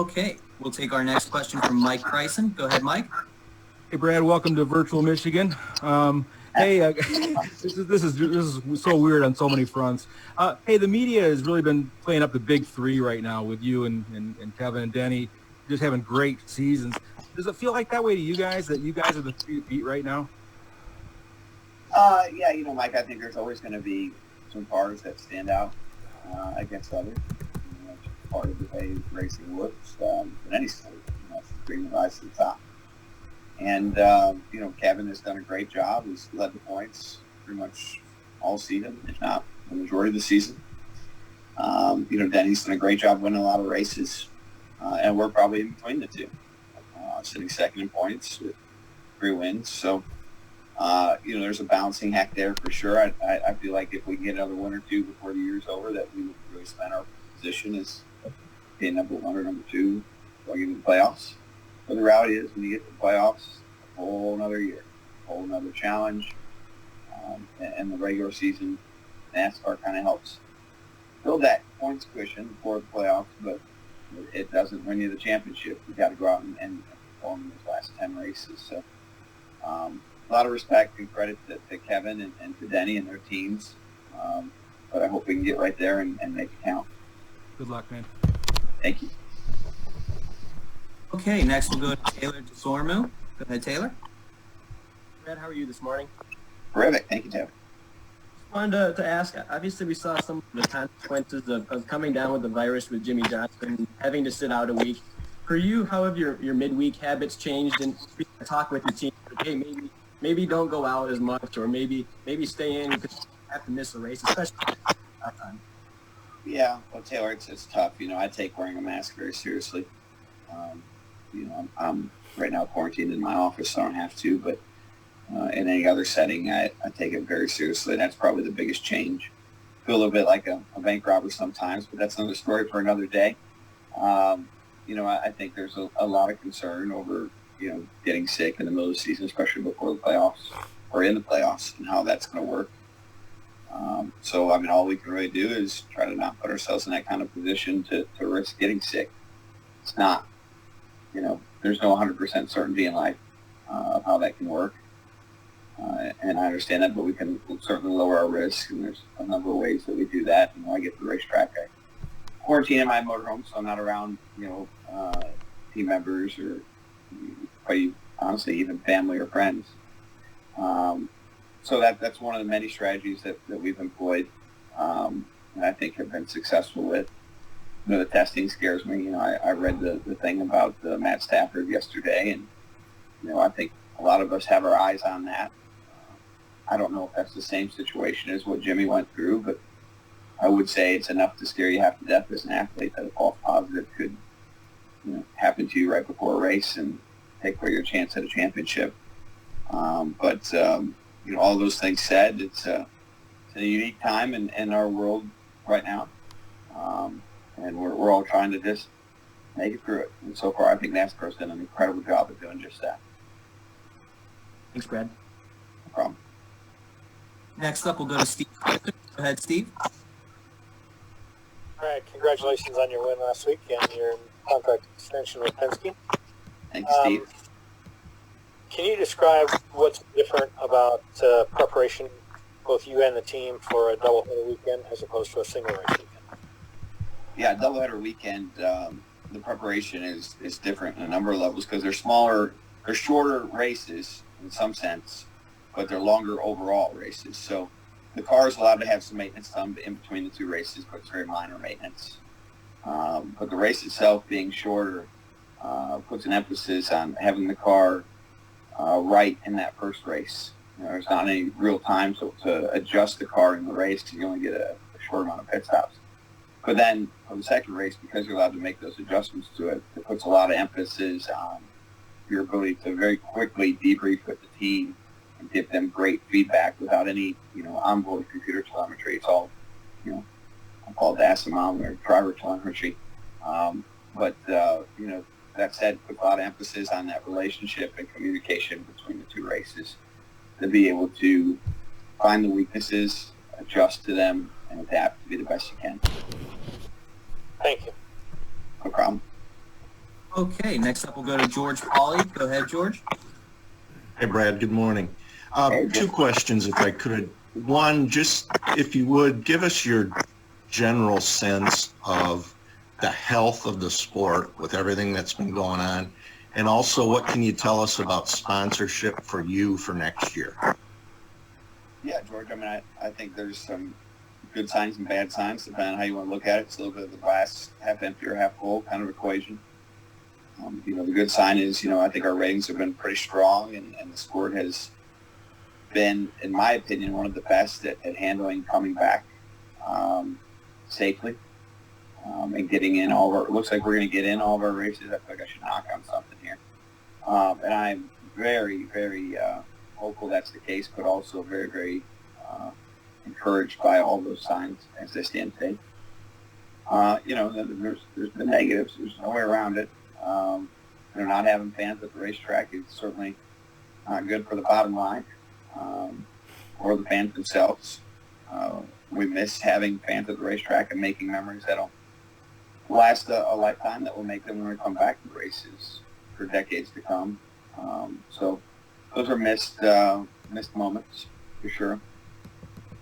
Okay, we'll take our next question from Mike Bryson. Go ahead, Mike. Hey, Brad. Welcome to Virtual Michigan. This is so weird on so many fronts. Hey, the media has really been playing up the big three right now with you and Kevin and Denny, just having great seasons. Does it feel like that way to you guys, that you guys are the three to beat right now? Yeah, Mike, I think there's always going to be some cars that stand out against others. That's part of the way racing works in any sport. It's the dream that rise to the top. And, Kevin has done a great job. He's led the points pretty much all season, if not the majority of the season. Denny's done a great job winning a lot of races, and we're probably in between the two, sitting second in points with 3 wins. So, there's a balancing act there for sure. I feel like if we can get another 1 or 2 before the year's over, that we would really cement our position as being number 1 or number 2 going into the playoffs. But the reality is, when you get to the playoffs, a whole another year, a whole another challenge, and the regular season, NASCAR kind of helps build that points cushion for the playoffs, but it doesn't win you the championship. You've got to go out and perform in those last 10 races. So a lot of respect and credit to Kevin and to Denny and their teams, but I hope we can get right there and make it count. Good luck, man. Thank you. Okay, next we'll go to Taylor DeSormu. Go ahead, Taylor. Brad, how are you this morning? Terrific. Thank you, Taylor. Just wanted to ask, obviously we saw some of the consequences of coming down with the virus with Jimmy Johnson, having to sit out a week. For you, how have your midweek habits changed? And talk with your team, hey, maybe don't go out as much, or maybe stay in because you have to miss a race, especially at that time. Yeah, well, Taylor, it's tough. I take wearing a mask very seriously. I'm right now quarantined in my office, so I don't have to, but in any other setting, I take it very seriously. That's probably the biggest change. I feel a little bit like a bank robber sometimes, but that's another story for another day. I think there's a lot of concern over, getting sick in the middle of the season, especially before the playoffs or in the playoffs, and how that's going to work. All we can really do is try to not put ourselves in that kind of position to risk getting sick. It's not, there's no 100% certainty in life of how that can work. And I understand that, but we'll certainly lower our risk, and there's a number of ways that we do that. I get to the racetrack, I quarantine in my motorhome, so I'm not around, team members or quite honestly even family or friends. So that's one of the many strategies that we've employed, and I think have been successful with. The testing scares me. I read the thing about Matt Stafford yesterday, and I think a lot of us have our eyes on that. I don't know if that's the same situation as what Jimmy went through, but I would say it's enough to scare you half to death as an athlete that a false positive could happen to you right before a race and take away your chance at a championship. All those things said, it's a unique time in our world right now, and we're all trying to just make it through it. And so far, I think NASCAR's done an incredible job of doing just that. Thanks, Brad. No problem. Next up, we'll go to Steve. Go ahead, Steve. All right, congratulations on your win last week and your contract extension with Penske. Thanks, Steve. Can you describe what's different about preparation, both you and the team, for a doubleheader weekend as opposed to a single race weekend? Yeah, doubleheader weekend, the preparation is different in a number of levels because they're shorter races in some sense, but they're longer overall races. So the car is allowed to have some maintenance done in between the 2 races, but it's very minor maintenance. But the race itself being shorter puts an emphasis on having the car right in that first race. There's not any real time to adjust the car in the race because you only get a short amount of pit stops. But then for the second race, because you're allowed to make those adjustments to it, it puts a lot of emphasis on your ability to very quickly debrief with the team and give them great feedback without any, onboard computer telemetry. It's all, I call it the asymptotic or driver telemetry. That said, put a lot of emphasis on that relationship and communication between the 2 races to be able to find the weaknesses, adjust to them, and adapt to be the best you can. Thank you. No problem. Okay, next up we'll go to George Pauly. Go ahead, George. Hey, Brad, good morning. Hey, Two questions, if I could. One, just if you would, give us your general sense of the health of the sport with everything that's been going on. And also, what can you tell us about sponsorship for you for next year? Yeah, George, I mean, I think there's some good signs and bad signs, depending on how you want to look at it. It's a little bit of the glass half empty or half full kind of equation. The good sign is, I think our ratings have been pretty strong, and the sport has been, in my opinion, one of the best at handling coming back safely and getting in all of our, it looks like we're going to get in all of our races. I feel like I should knock on something here. And I'm very, very hopeful that's the case, but also very, very encouraged by all those signs as they stand today. There's the negatives. There's no way around it. Not having fans at the racetrack is certainly not good for the bottom line or the fans themselves. We miss having fans at the racetrack and making memories that'll last a lifetime, that will make them when we come back to races for decades to come. So those are missed moments for sure.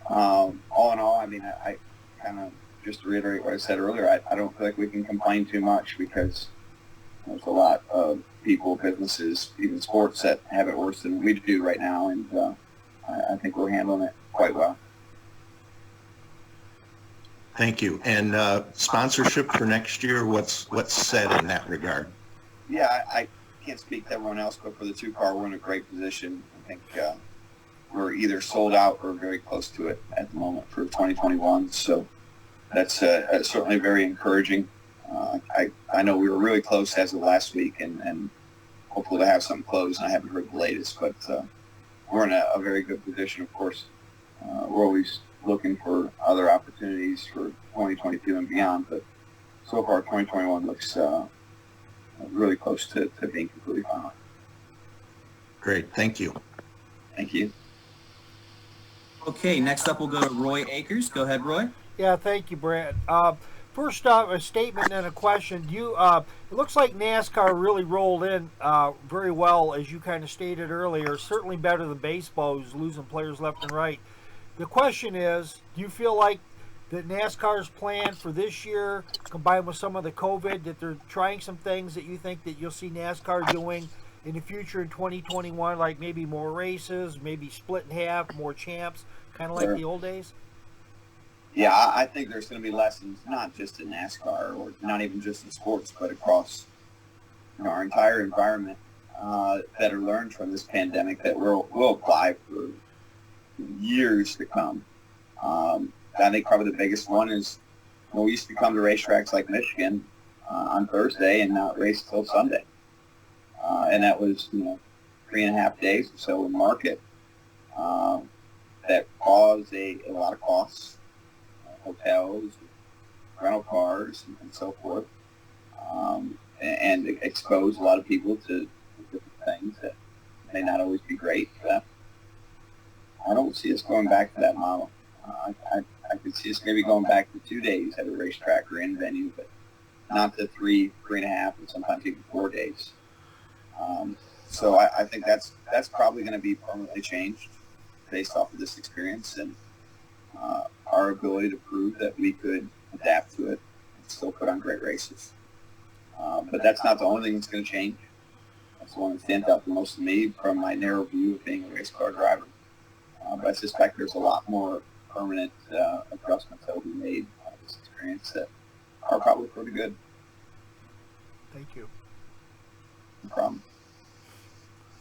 All in all, I mean, I kind of, just to reiterate what I said earlier, I don't feel like we can complain too much, because there's a lot of people, businesses, even sports that have it worse than we do right now, and I think we're handling it quite well. Thank you. And sponsorship for next year, what's said in that regard? Yeah, I can't speak to everyone else, but for the two-car, we're in a great position. I think we're either sold out or very close to it at the moment for 2021, so that's certainly very encouraging. I know we were really close as of last week, and hopeful to have something closed, and I haven't heard the latest, but we're in a very good position. Of course, we're always looking for other opportunities for 2022 and beyond, but so far 2021 looks really close to being completely final. Great, thank you. Thank you. Okay, next up we'll go to Roy Akers. Go ahead, Roy. Yeah, thank you, Brad. First off, a statement and a question. It looks like NASCAR really rolled in very well, as you kind of stated earlier. Certainly better than baseball, who's losing players left and right. The question is, do you feel like that NASCAR's plan for this year, combined with some of the COVID, that they're trying some things that you think that you'll see NASCAR doing in the future in 2021, like maybe more races, maybe split in half, more champs, kind of like the old days? Yeah, I think there's going to be lessons, not just in NASCAR or not even just in sports, but across our entire environment that are learned from this pandemic that will apply for years to come. I think probably the biggest one is we used to come to racetracks like Michigan on Thursday and not race till Sunday. And that was, 3.5 days or so in market that caused a lot of costs. Hotels, rental cars, and so forth, and expose a lot of people to different things that may not always be great. I don't see us going back to that model. I could see us maybe going back to 2 days at a racetrack or in venue, but not to 3.5, and sometimes even 4 days. So I think that's probably going to be permanently changed based off of this experience, and our ability to prove that we could adapt to it and still put on great races. But that's not the only thing that's going to change. That's the one that stands out the most to me from my narrow view of being a race car driver. But I suspect there's a lot more permanent adjustments that will be made out of this experience that are probably pretty good. Thank you. No problem.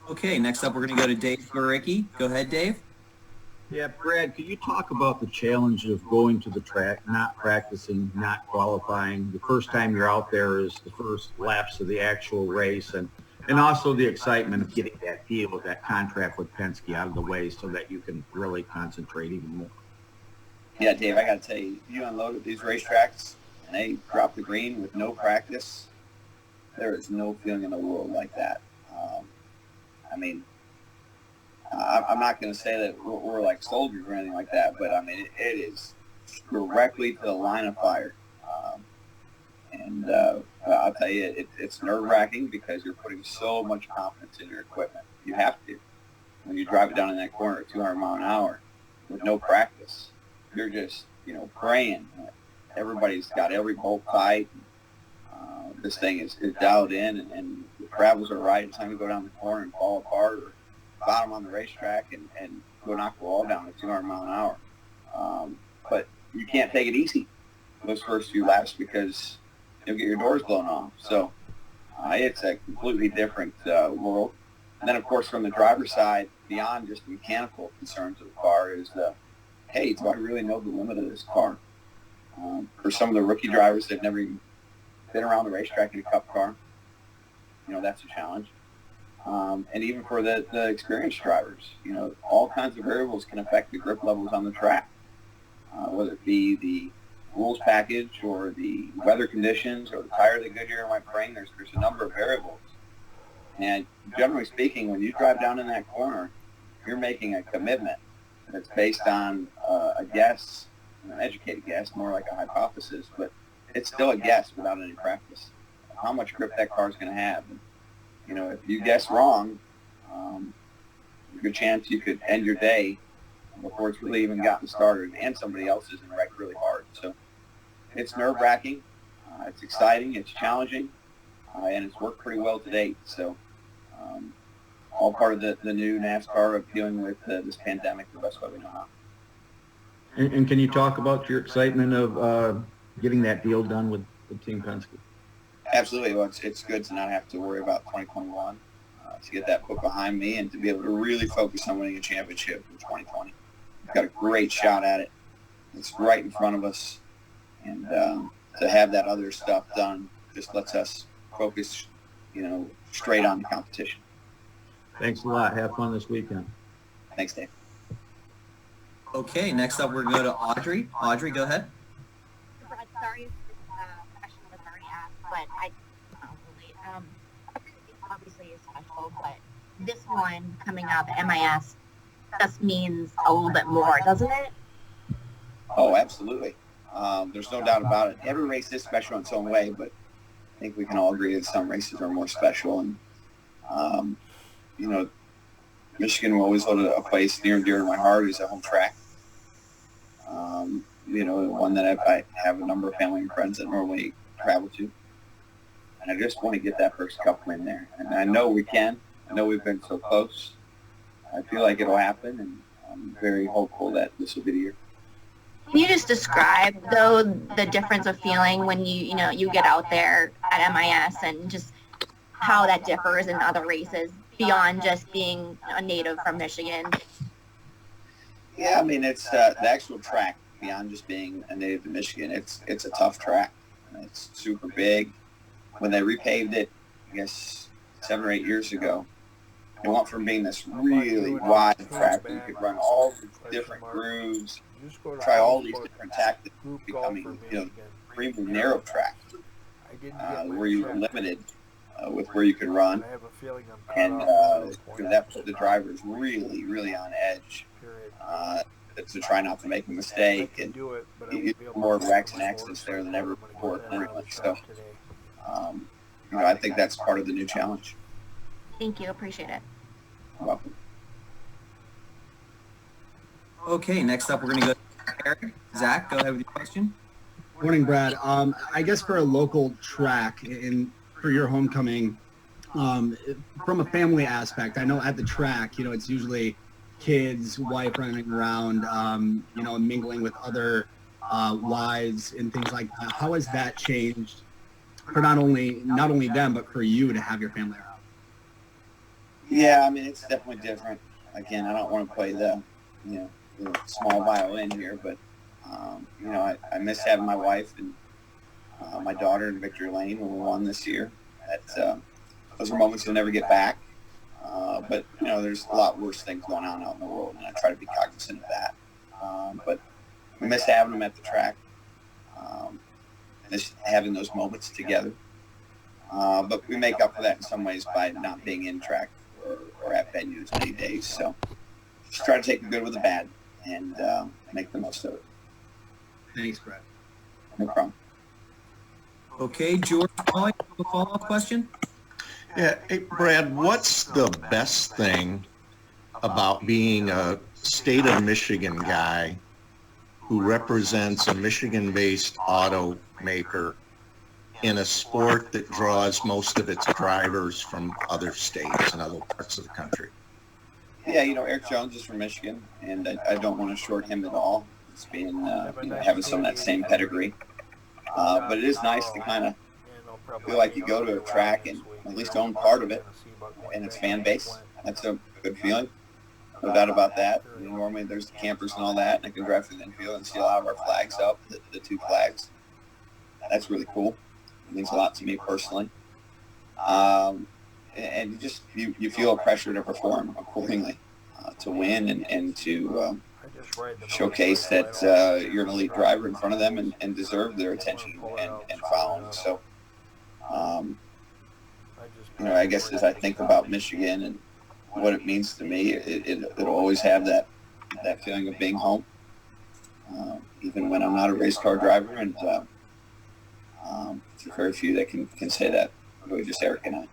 Okay, next up we're going to go to Dave Goricki. Go ahead, Dave. Yeah, Brad, could you talk about the challenge of going to the track, not practicing, not qualifying? The first time you're out there is the first laps of the actual race, and also the excitement of getting that deal with that contract with Penske out of the way so that you can really concentrate even more. Yeah, Dave, I got to tell you, you unload at these racetracks and they drop the green with no practice. There is no feeling in the world like that. I'm not going to say that we're like soldiers or anything like that, but it is directly to the line of fire. And I'll tell you, it's nerve-wracking because you're putting so much confidence in your equipment. You have to. When you drive it down in that corner at 200 mile an hour with no practice, you're just, praying. Everybody's got every bolt tight. This thing is dialed in, and the travels are right. It's time to go down the corner and fall apart or bottom on the racetrack and go knock the wall down at 200 mile an hour. But you can't take it easy those first few laps because you'll get your doors blown off. So it's a completely different world. And then, of course, from the driver's side, beyond just the mechanical concerns of the car is, hey, do I really know the limit of this car? For some of the rookie drivers, they've never even been around the racetrack in a cup car. That's a challenge. And even for the experienced drivers, all kinds of variables can affect the grip levels on the track, whether it be the rules package or the weather conditions or the tire that Goodyear might bring. There's a number of variables. And generally speaking, when you drive down in that corner, you're making a commitment that's based on a guess, an educated guess, more like a hypothesis, but it's still a guess without any practice. How much grip that car is going to have. And, if you guess wrong, a good chance you could end your day before it's really even gotten started, and somebody else is wrecked really hard. So it's nerve-wracking, it's exciting, it's challenging, and it's worked pretty well to date. So all part of the new NASCAR of dealing with this pandemic the best way we know how. And can you talk about your excitement of getting that deal done with Team Penske? Absolutely. Well, it's good to not have to worry about 2021, to get that put behind me and to be able to really focus on winning a championship in 2020. We've got a great shot at it. It's right in front of us. And to have that other stuff done just lets us focus, straight on the competition. Thanks a lot. Have fun this weekend. Thanks, Dave. Okay, next up we're going to go to Audrey. Audrey, go ahead. Brad, sorry if this question was already asked, but I obviously is special, but this one coming up, MIS, just means a little bit more, doesn't it? Oh, absolutely. There's no doubt about it. Every race is special in its own way, but I think we can all agree that some races are more special. And, Michigan will always hold a place near and dear to my heart is a home track. One that I have a number of family and friends that normally travel to. And I just want to get that first cup win there. And I know we can. I know we've been so close. I feel like it'll happen, and I'm very hopeful that this will be the year. Can you just describe, though, the difference of feeling when you get out there at MIS and just how that differs in other races beyond just being a native from Michigan? Yeah, I mean, it's the actual track, beyond just being a native to Michigan. It's a tough track. It's super big. When they repaved it, I guess 7 or 8 years ago, it went from being this really wide track where you could run all these different grooves, try all these different tactics, becoming extremely narrow track, where you were limited with where you could run, and that put the drivers really, really on edge to try not to make a mistake, and you get more wrecks and accidents there than ever before currently. So, I think that's part of the new challenge. Thank you. Appreciate it. You're welcome. Okay, next up we're going to go to Eric. Zach, go ahead with your question. Morning, Brad. I guess for a local track and for your homecoming, from a family aspect, I know at the track, it's usually kids, wife running around, mingling with other wives and things like that. How has that changed for not only them, but for you to have your family around? Yeah, I mean, it's definitely different. Again, I don't want to play the small violin here, but, I miss having my wife and my daughter in victory lane when we won this year. Those are moments you'll never get back. But, there's a lot worse things going on out in the world, and I try to be cognizant of that. But we miss having them at the track, just having those moments together. But we make up for that in some ways by not being in track or at venues many days. So just try to take the good with the bad and make the most of it. Thanks, Brad. No problem. Okay, George, Paul, you have a follow-up question? Yeah, hey, Brad, what's the best thing about being a state of Michigan guy who represents a Michigan-based automaker in a sport that draws most of its drivers from other states and other parts of the country? Yeah, Eric Jones is from Michigan, and I don't want to short him at all. It's being, having some of that same pedigree. But it is nice to kind of feel like you go to a track and at least own part of it and its fan base. That's a good feeling. No doubt about that. Normally there's the campers and all that, and I can drive through the infield and see a lot of our flags up, the two flags. That's really cool. It means a lot to me personally. And you feel a pressure to perform accordingly, to win and to showcase that you're an elite driver in front of them and deserve their attention and following. So, I guess as I think about Michigan and what it means to me, it'll always have that feeling of being home, even when I'm not a race car driver. And there's very few that can say that. Really, just Eric and I.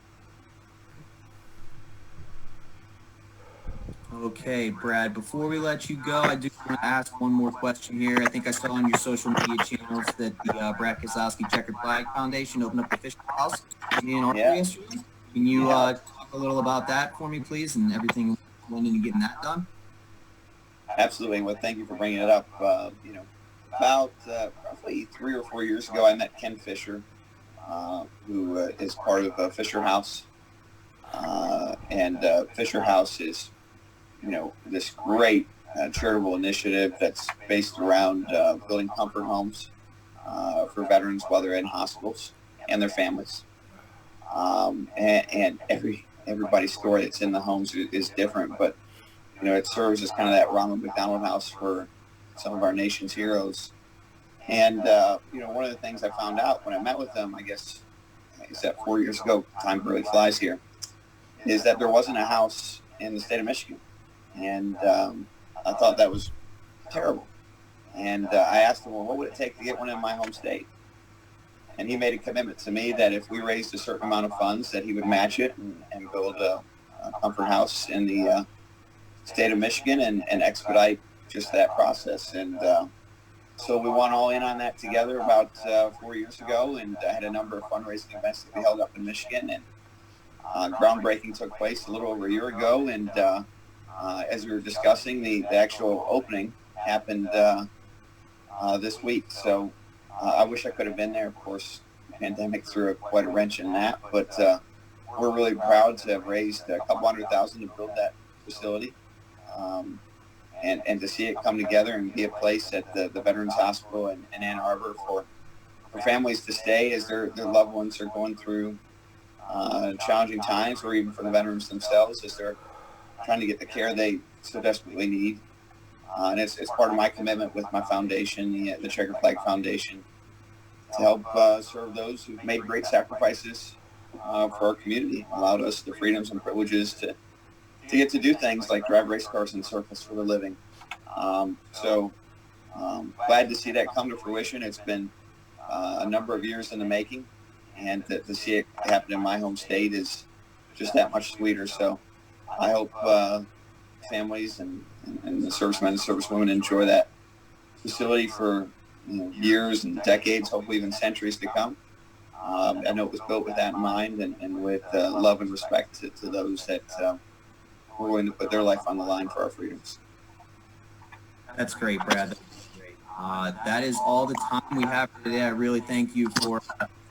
Okay, Brad, before we let you go, I do want to ask one more question here. I think I saw on your social media channels that the Brad Keselowski Checkered Flag Foundation opened up the Fisher House in Arthur yesterday. Can you talk a little about that for me, please, and everything went into getting that done? Absolutely. Well, thank you for bringing it up. About roughly 3 or 4 years ago, I met Ken Fisher, who is part of Fisher House. And Fisher House is this great charitable initiative that's based around building comfort homes for veterans while they're in hospitals and their families. And everybody's story that's in the homes is different, but it serves as kind of that Ronald McDonald House for some of our nation's heroes. And one of the things I found out when I met with them, I guess that 4 years ago, time really flies here, is that there wasn't a house in the state of Michigan. And I thought that was terrible. And I asked him, well, what would it take to get one in my home state? And he made a commitment to me that if we raised a certain amount of funds, that he would match it and build a comfort house in the state of Michigan and expedite just that process. And so we went all in on that together about 4 years ago, and I had a number of fundraising events that we held up in Michigan. And groundbreaking took place a little over a year ago, and as we were discussing, the actual opening happened this week. So I wish I could have been there. Of course, the pandemic threw quite a wrench in that, but we're really proud to have raised a couple $100,000 to build that facility, and to see it come together and be a place at the Veterans Hospital in Ann Arbor for families to stay as their loved ones are going through challenging times, or even for the veterans themselves as they're trying to get the care they so desperately need. And it's part of my commitment with my foundation, the Checkered Flag Foundation, to help serve those who've made great sacrifices for our community, allowed us the freedoms and privileges to get to do things like drive race cars and circles for a living. So glad to see that come to fruition. It's been a number of years in the making, and to see it happen in my home state is just that much sweeter. So I hope families and the servicemen and servicewomen enjoy that facility for years and decades, hopefully even centuries to come. I know it was built with that in mind, and with love and respect to those that were willing to put their life on the line for our freedoms. That's great, Brad. That's great. That is all the time we have for today. I really thank you for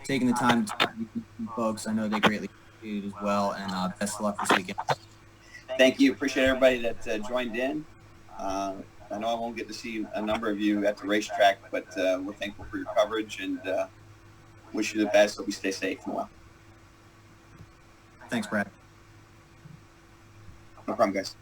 taking the time to talk to you folks. I know they greatly appreciate it as well, and best of luck this weekend. Thank you. Appreciate everybody that joined in. I know I won't get to see a number of you at the racetrack, but we're thankful for your coverage and wish you the best. Hope you stay safe and well. Thanks, Brad. No problem, guys.